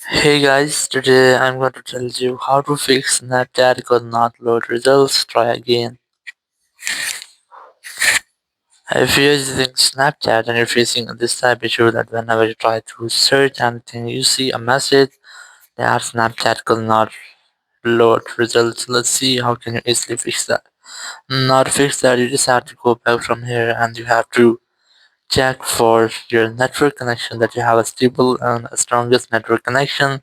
Hey guys, today I'm going to tell you how to fix Snapchat could not load results. Try again. If you're using Snapchat and you're facing this type issue that whenever you try to search anything, you see a message that Snapchat could not load results. Let's see how can you easily fix that. Not fix that, you just have to go back from here and you have to check for your network connection that you have a stable and strongest network connection.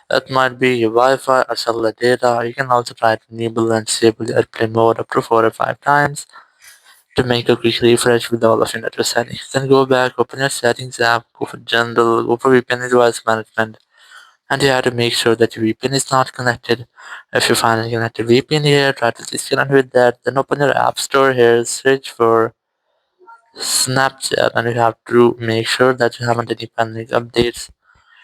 It might be your Wi-Fi or cellular data. You can also try to enable and disable the airplane mode up to 4 or 5 times to make a quick refresh with all of your network settings. Then go back, open your settings app, go for general, go for VPN device management, and you have to make sure that your VPN is not connected. If you find a connected VPN here, try to disconnect with that. Then open your app store here, search for Snapchat, and you have to make sure that you haven't any pending updates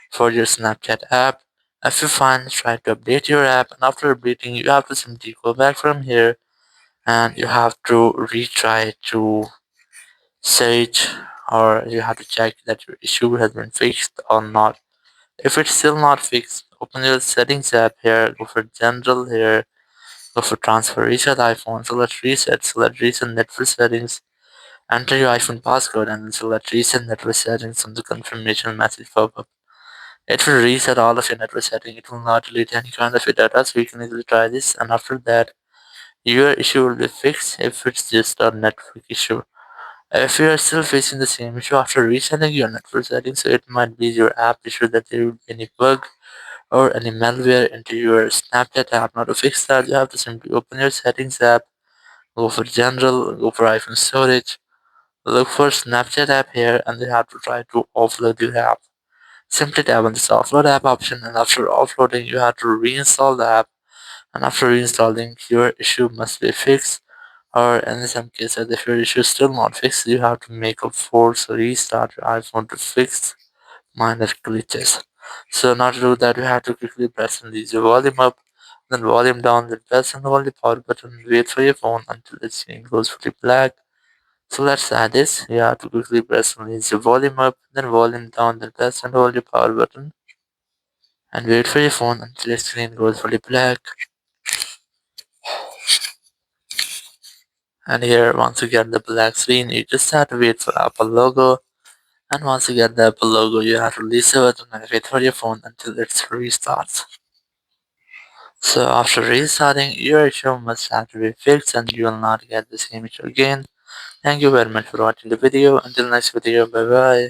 for your Snapchat app. If you find, try to update your app, and after updating, you have to simply go back from here and you have to retry to search, or you have to check that your issue has been fixed or not. If it's still not fixed, open your settings app here, go for general here, go for transfer reset iPhone, select reset network settings, enter your iPhone passcode, and then select reset network settings on the confirmation message pop up. It will reset all of your network settings. It will not delete any kind of your data, so you can easily try this. And after that, your issue will be fixed if it's just a network issue. If you are still facing the same issue after resetting your network settings, so it might be your app issue that there will be any bug or any malware into your Snapchat app. Now to fix that, you have to simply open your settings app, go for general, go for iPhone storage, look for Snapchat app here, and you have to try to offload your app. Simply tap on this offload app option, and after offloading you have to reinstall the app, and after reinstalling your issue must be fixed, or in some cases if your issue is still not fixed you have to make a force restart your iPhone to fix minor glitches. So now to do that you have to quickly press and release your volume up, then volume down, then press and hold the power button, wait for your phone until the screen goes fully black. So let's add this. You have to quickly press and release your volume up, then volume down, then press and hold your power button and wait for your phone until your screen goes fully black. And here, once you get the black screen, you just have to wait for Apple logo. And once you get the Apple logo, you have to release the button and wait for your phone until it restarts. So after restarting, your issue must have to be fixed and you will not get the same issue again. Thank you very much for watching the video. Until next video, bye bye.